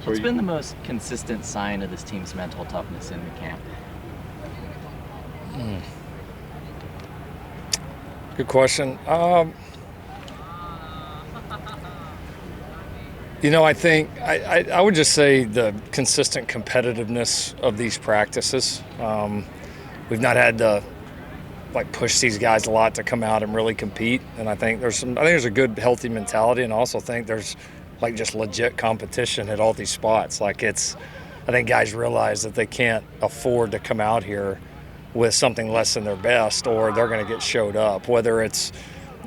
What's been the most consistent sign of this team's mental toughness in the camp? Good question. I think I would just say the consistent competitiveness of these practices. We've not had to push these guys a lot to come out and really compete, and I think there's a good healthy mentality, and I also think there's just legit competition at all these spots. I think guys realize that they can't afford to come out here with something less than their best, or they're going to get showed up, whether it's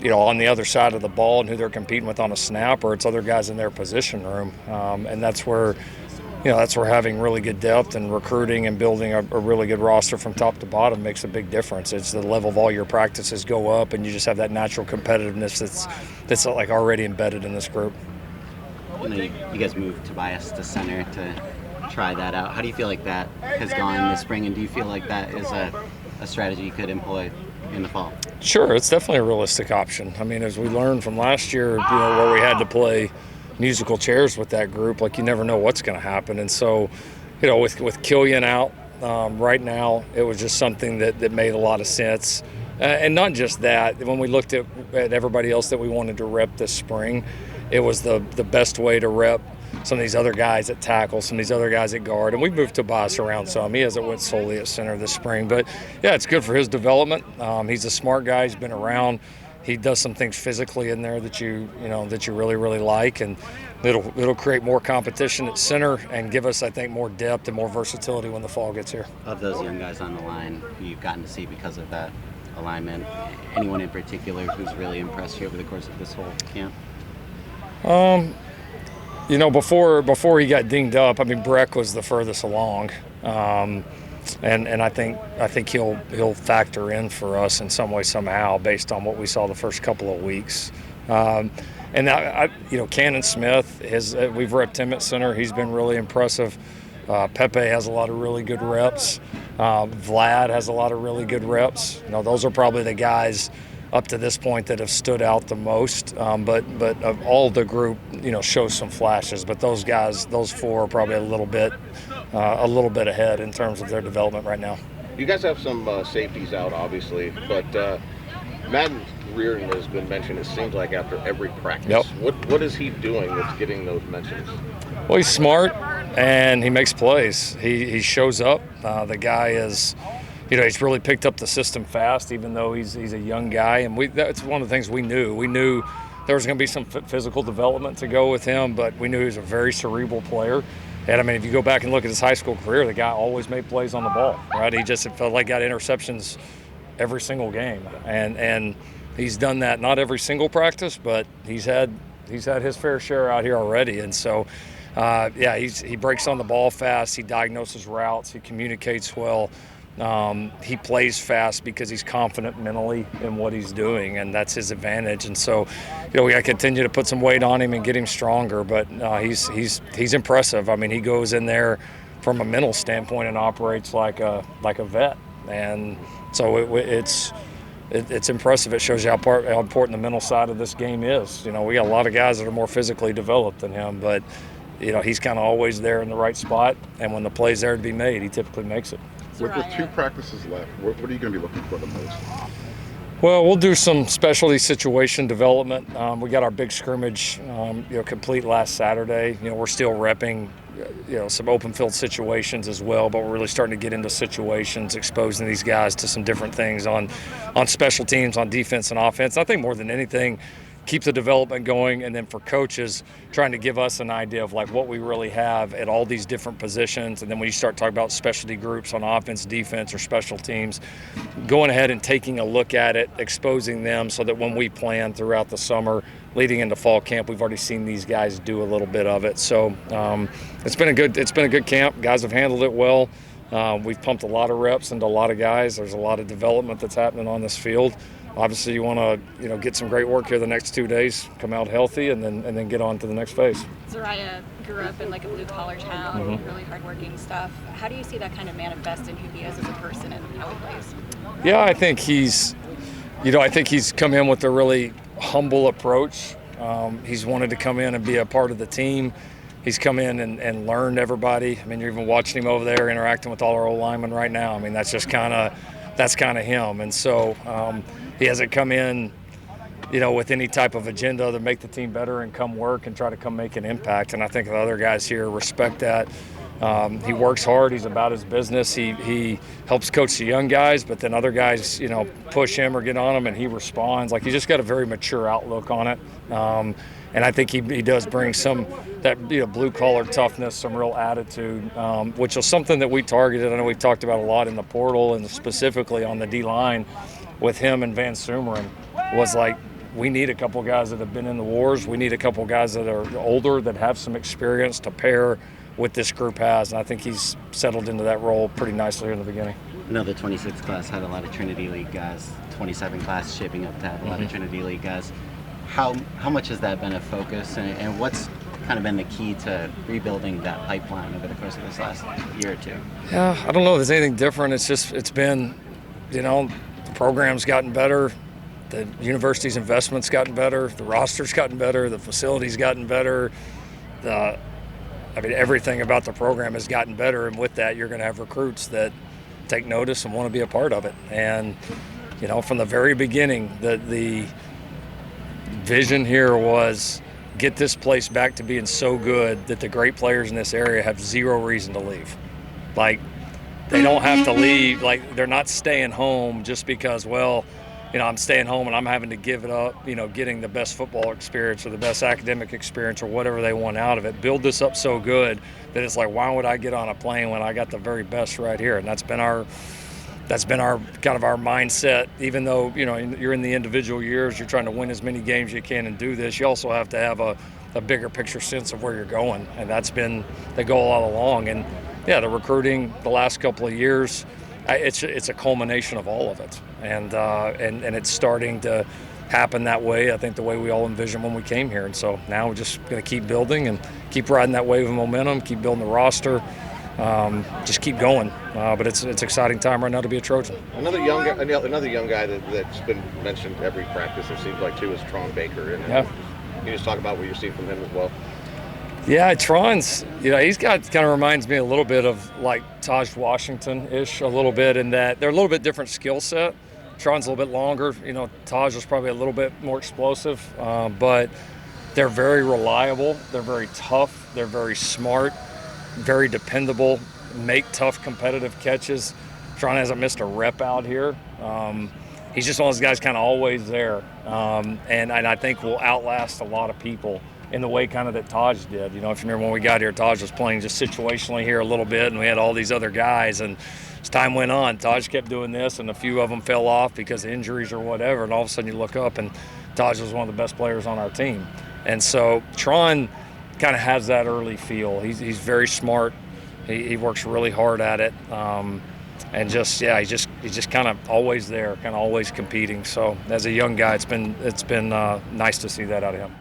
on the other side of the ball and who they're competing with on a snap, or it's other guys in their position room. And that's where having really good depth and recruiting and building a really good roster from top to bottom makes a big difference. It's the level of all your practices go up, and you just have that natural competitiveness that's already embedded in this group. You guys moved Tobias to center to try that out. How do you feel like that has gone this spring, and do you feel like that is a strategy you could employ in the fall? Sure, it's definitely a realistic option. I mean, as we learned from last year, where we had to play musical chairs with that group, you never know what's going to happen. And so, with Killian out right now, it was just something that made a lot of sense. And not just that, when we looked at everybody else that we wanted to rep this spring, it was the best way to rep some of these other guys at tackle, some of these other guys at guard. And we've moved Tobias around some. He hasn't went solely at center this spring. But, yeah, it's good for his development. He's a smart guy. He's been around. He does some things physically in there that you really, really like. And it'll create more competition at center and give us, I think, more depth and more versatility when the fall gets here. Of those young guys on the line who you've gotten to see because of that alignment, anyone in particular who's really impressed you over the course of this whole camp? Before he got dinged up, I mean, Breck was the furthest along, and I think he'll factor in for us in some way somehow based on what we saw the first couple of weeks. And Cannon Smith we've repped him at center. He's been really impressive. Pepe has a lot of really good reps. Vlad has a lot of really good reps. Those are probably the guys up to this point that have stood out the most, but of all the group, shows some flashes. But those guys, those four, are probably a little bit ahead in terms of their development right now. You guys have some safeties out, obviously, but Madden Rearen has been mentioned. It seems like after every practice. Yep. What is he doing that's getting those mentions? Well, he's smart and he makes plays. He shows up. The guy is. He's really picked up the system fast, even though he's a young guy. And that's one of the things we knew. We knew there was going to be some physical development to go with him, but we knew he was a very cerebral player. And, I mean, if you go back and look at his high school career, the guy always made plays on the ball, right? He just felt like got interceptions every single game. And he's done that, not every single practice, but he's had his fair share out here already. And so, he breaks on the ball fast. He diagnoses routes. He communicates well. He plays fast because he's confident mentally in what he's doing, and that's his advantage. And so, we got to continue to put some weight on him and get him stronger. But he's impressive. I mean, he goes in there from a mental standpoint and operates like a vet. And so it's impressive. It shows you how important the mental side of this game is. We got a lot of guys that are more physically developed than him, but he's kind of always there in the right spot. And when the play's there to be made, he typically makes it. With 2 practices left, what are you going to be looking for the most? Well, we'll do some specialty situation development. We got our big scrimmage, complete last Saturday. We're still repping, some open field situations as well, but we're really starting to get into situations, exposing these guys to some different things on special teams, on defense and offense. I think more than anything, keep the development going, and then for coaches, trying to give us an idea of what we really have at all these different positions. And then when you start talking about specialty groups on offense, defense, or special teams, going ahead and taking a look at it, exposing them so that when we plan throughout the summer, leading into fall camp, we've already seen these guys do a little bit of it. So it's been a good camp. Guys have handled it well. We've pumped a lot of reps into a lot of guys. There's a lot of development that's happening on this field. Obviously, you want to get some great work here the next 2 days, come out healthy, and then get on to the next phase. Zariah grew up in a blue-collar town, really hardworking stuff. How do you see that kind of manifest in who he is as a person and how he plays? Yeah, I think he's come in with a really humble approach. He's wanted to come in and be a part of the team. he's come in and learned everybody. I mean, you're even watching him over there interacting with all our old linemen right now. I mean, that's kind of him. And so he hasn't come in, with any type of agenda to make the team better and come work and try to come make an impact. And I think the other guys here respect that. He works hard. He's about his business. He helps coach the young guys, but then other guys, push him or get on him, and he responds. Like, he just got a very mature outlook on it. And I think he does bring some that blue-collar toughness, some real attitude, which is something that we targeted. I know we've talked about a lot in the portal and specifically on the D-line with him and Van Sumeren was like, we need a couple guys that have been in the wars. We need a couple guys that are older, that have some experience to pair with this group has. And I think he's settled into that role pretty nicely here in the beginning. I know the 26 class had a lot of Trinity League guys. 27 class shaping up to have a lot of Trinity League guys. How much has that been a focus, and what's kind of been the key to rebuilding that pipeline over the course of this last year or two? Yeah, I don't know if there's anything different. It's been, the program's gotten better. The university's investment's gotten better. The roster's gotten better. The facility's gotten better. Everything about the program has gotten better. And with that, you're going to have recruits that take notice and want to be a part of it. And, from the very beginning, the vision here was get this place back to being so good that the great players in this area have zero reason to leave. Like, they don't have to leave. Like, they're not staying home just because, I'm staying home and I'm having to give it up, getting the best football experience or the best academic experience or whatever they want out of it. Build this up so good that it's like, why would I get on a plane when I got the very best right here? And that's been our kind of our mindset. Even though, you're in the individual years, you're trying to win as many games as you can and do this, you also have to have a bigger picture sense of where you're going. And that's been the goal all along. And yeah, the recruiting the last couple of years, it's a culmination of all of it, and it's starting to happen that way. I think the way we all envisioned when we came here, and so now we're just going to keep building and keep riding that wave of momentum, keep building the roster, just keep going. But it's an exciting time right now to be a Trojan. Another young guy that's been mentioned every practice, it seems like, too, is Tron Baker. And yeah. Can you just talk about what you're seeing from him as well? Yeah, Tron's, he's kind of reminds me a little bit of like Taj Washington-ish a little bit, in that they're a little bit different skill set. Tron's a little bit longer. Taj was probably a little bit more explosive, but they're very reliable. They're very tough. They're very smart, very dependable, make tough competitive catches. Tron hasn't missed a rep out here. He's just one of those guys kind of always there, and I think will outlast a lot of people in the way kind of that Taj did. If you remember when we got here, Taj was playing just situationally here a little bit, and we had all these other guys. And as time went on, Taj kept doing this, and a few of them fell off because of injuries or whatever. And all of a sudden you look up, and Taj was one of the best players on our team. And so Tron kind of has that early feel. He's very smart. He works really hard at it. And he's just kind of always there, kind of always competing. So as a young guy, it's been nice to see that out of him.